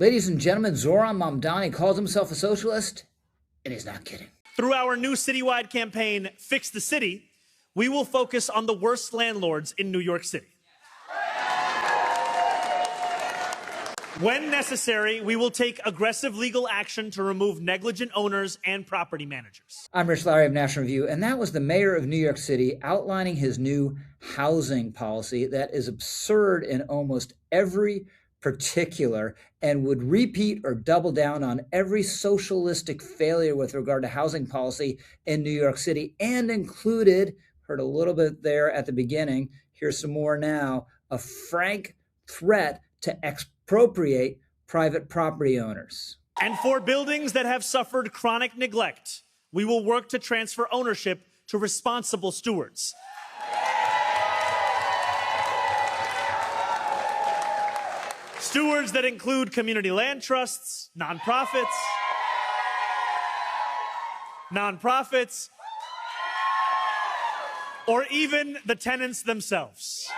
Ladies and gentlemen, Zohran Mamdani calls himself a socialist, and he's not kidding. Through our new citywide campaign, Fix the City, we will focus on the worst landlords in New York City. When necessary, we will take aggressive legal action to remove negligent owners and property managers. I'm Rich Lowry of National Review, and that was the mayor of New York City outlining his new housing policy that is absurd in almost every particular and would repeat or double down on every socialistic failure with regard to housing policy in New York City, and included, heard a little bit there at the beginning, here's some more now, a frank threat to expropriate private property owners. And for buildings that have suffered chronic neglect, we will work to transfer ownership to responsible stewards. Stewards that include community land trusts, nonprofits, or even the tenants themselves.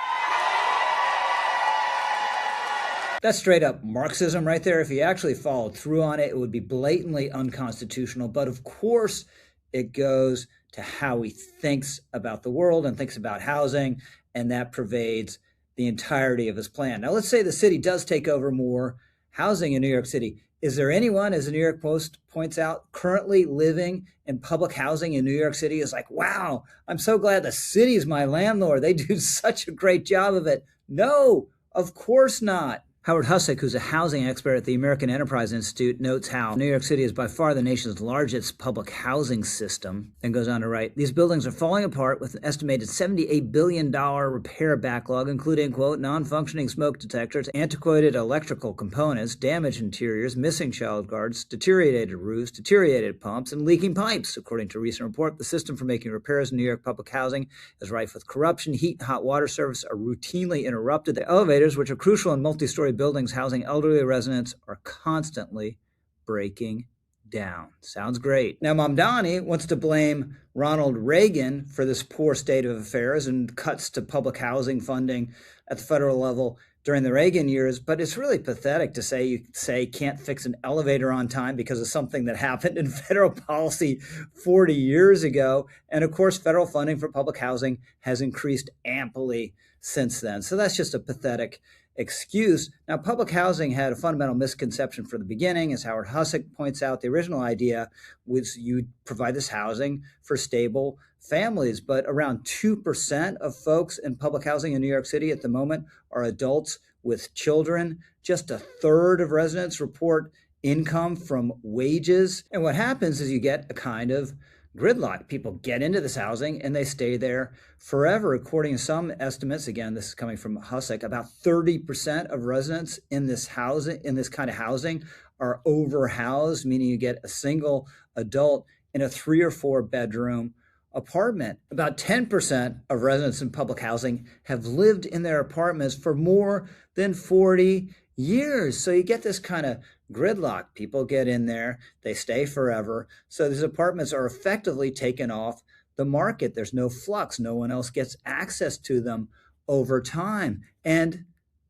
That's straight up Marxism right there. If he actually followed through on it, it would be blatantly unconstitutional. But of course, it goes to how he thinks about the world and thinks about housing, and that pervades the entirety of his plan. Now, let's say the city does take over more housing in New York City. Is there anyone, as the New York Post points out, currently living in public housing in New York City is like, wow, I'm so glad the city's my landlord. They do such a great job of it. No, of course not. Howard Husick, who's a housing expert at the American Enterprise Institute, notes how New York City is by far the nation's largest public housing system, and goes on to write, these buildings are falling apart with an estimated $78 billion repair backlog, including, quote, non-functioning smoke detectors, antiquated electrical components, damaged interiors, missing child guards, deteriorated roofs, deteriorated pumps, and leaking pipes. According to a recent report, the system for making repairs in New York public housing is rife with corruption. Heat and hot water service are routinely interrupted. The elevators, which are crucial in multi-story buildings housing elderly residents, are constantly breaking down. Sounds great. Now, Mamdani wants to blame Ronald Reagan for this poor state of affairs and cuts to public housing funding at the federal level during the Reagan years, but it's really pathetic to say you can't fix an elevator on time because of something that happened in federal policy 40 years ago. And of course, federal funding for public housing has increased amply since then. So that's just a pathetic excuse. Now, public housing had a fundamental misconception from the beginning. As Howard Husick points out, the original idea was you provide this housing for stable families, but around 2% of folks in public housing in New York City at the moment are adults with children. Just a third of residents report income from wages. And what happens is you get a kind of gridlock. People get into this housing and they stay there forever. According to some estimates, again, this is coming from Husick, about 30% of residents in this housing, in this kind of housing, are overhoused, meaning you get a single adult in a 3 or 4 bedroom apartment. About 10% of residents in public housing have lived in their apartments for more than 40 years. So you get this kind of gridlock. People get in there, they stay forever. So these apartments are effectively taken off the market. There's no flux. No one else gets access to them over time. And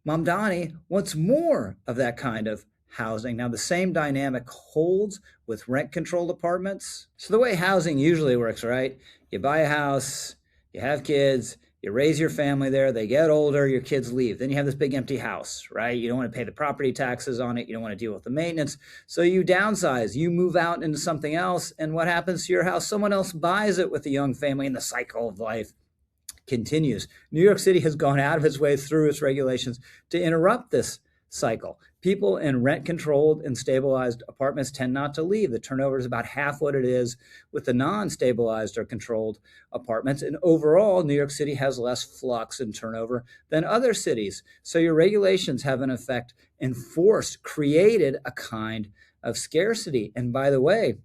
Mamdani wants more of that kind of housing. Now, the same dynamic holds with rent-controlled apartments. So the way housing usually works, right? You buy a house, you have kids, you raise your family there, they get older, your kids leave. Then you have this big empty house, right? You don't want to pay the property taxes on it. You don't want to deal with the maintenance. So you downsize, you move out into something else. And what happens to your house? Someone else buys it with a young family, and the cycle of life continues. New York City has gone out of its way through its regulations to interrupt this cycle. People in rent-controlled and stabilized apartments tend not to leave. The turnover is about half what it is with the non-stabilized or controlled apartments. And overall, New York City has less flux and turnover than other cities. So your regulations have, in effect, created a kind of scarcity. And by the way,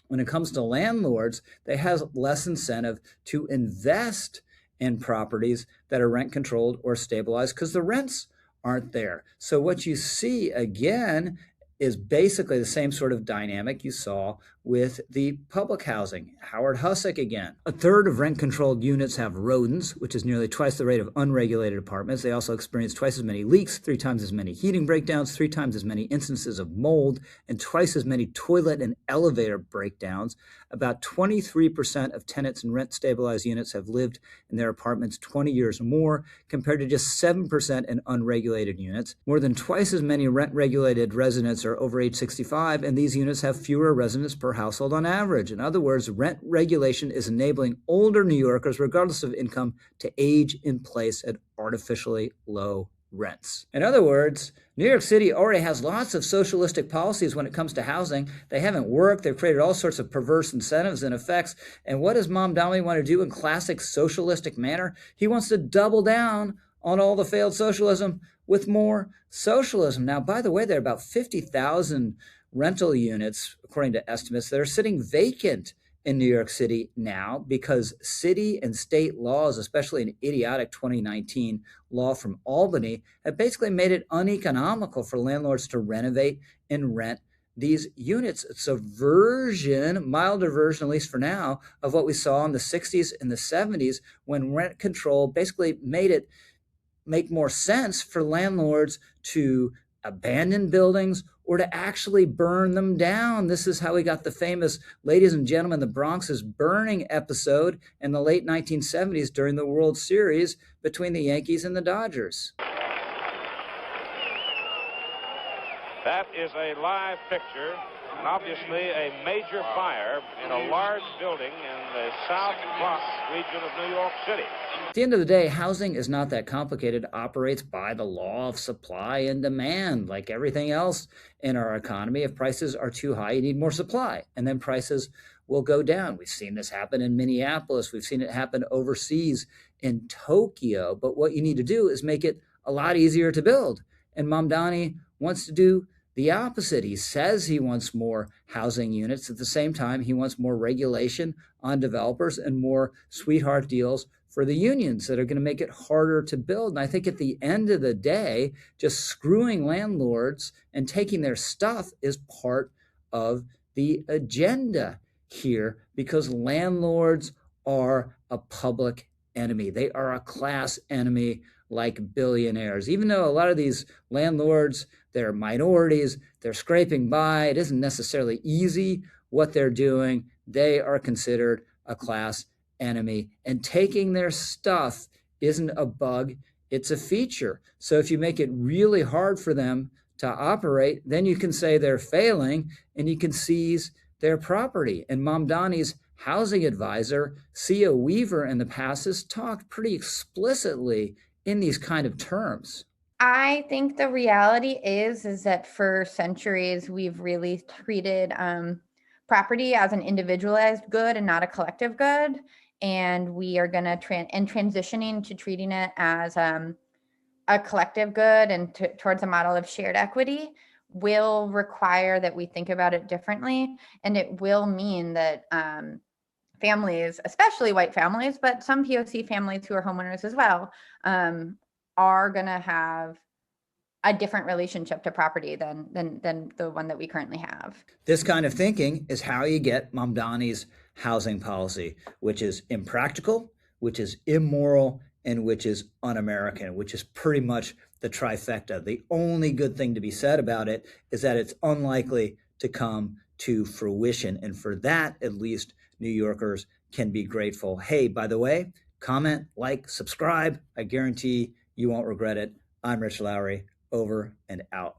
when it comes to landlords, they have less incentive to invest in properties that are rent-controlled or stabilized because the rents aren't there. So what you see again is basically the same sort of dynamic you saw with the public housing. Howard Hussick again. A third of rent-controlled units have rodents, which is nearly twice the rate of unregulated apartments. They also experience twice as many leaks, 3 times as many heating breakdowns, 3 times as many instances of mold, and twice as many toilet and elevator breakdowns. About 23% of tenants in rent-stabilized units have lived in their apartments 20 years or more, compared to just 7% in unregulated units. More than twice as many rent-regulated residents are over age 65, and these units have fewer residents per household on average. In other words, rent regulation is enabling older New Yorkers, regardless of income, to age in place at artificially low rents. In other words, New York City already has lots of socialistic policies when it comes to housing. They haven't worked. They've created all sorts of perverse incentives and effects. And what does Mamdani want to do in classic socialistic manner? He wants to double down on all the failed socialism with more socialism. Now, by the way, there are about 50,000 rental units, according to estimates, that are sitting vacant in New York City now because city and state laws, especially an idiotic 2019 law from Albany, have basically made it uneconomical for landlords to renovate and rent these units. It's a version, milder version, at least for now, of what we saw in the 60s and the 70s when rent control basically made it make more sense for landlords to abandon buildings or to actually burn them down. This is how we got the famous Ladies and Gentlemen, the Bronx is Burning episode in the late 1970s during the World Series between the Yankees and the Dodgers. That is a live picture, and obviously a major fire in a large building in the South Bronx region of New York City. At the end of the day, housing is not that complicated. It operates by the law of supply and demand. Like everything else in our economy, if prices are too high, you need more supply, and then prices will go down. We've seen this happen in Minneapolis. We've seen it happen overseas in Tokyo. But what you need to do is make it a lot easier to build. And Mamdani wants to do the opposite. He says he wants more housing units. At the same time, he wants more regulation on developers and more sweetheart deals for the unions that are going to make it harder to build. And I think at the end of the day, just screwing landlords and taking their stuff is part of the agenda here, because landlords are a public enemy. They are a class enemy like billionaires. Even though a lot of these landlords, they're minorities, they're scraping by, it isn't necessarily easy what they're doing, they are considered a class enemy. And taking their stuff isn't a bug, it's a feature. So if you make it really hard for them to operate, then you can say they're failing and you can seize their property. And Mamdani's housing advisor, Sia Weaver, in the past has talked pretty explicitly in these kind of terms. I think the reality is that for centuries, we've really treated property as an individualized good and not a collective good. And we are going to transitioning to treating it as a collective good and towards a model of shared equity will require that we think about it differently. And it will mean that families, especially white families, but some POC families who are homeowners as well, are going to have a different relationship to property than the one that we currently have. This kind of thinking is how you get Mamdani's housing policy, which is impractical, which is immoral, and which is un-American, which is pretty much the trifecta. The only good thing to be said about it is that it's unlikely to come to fruition. And for that, at least, New Yorkers can be grateful. Hey, by the way, comment, like, subscribe. I guarantee you won't regret it. I'm Rich Lowry. Over and out.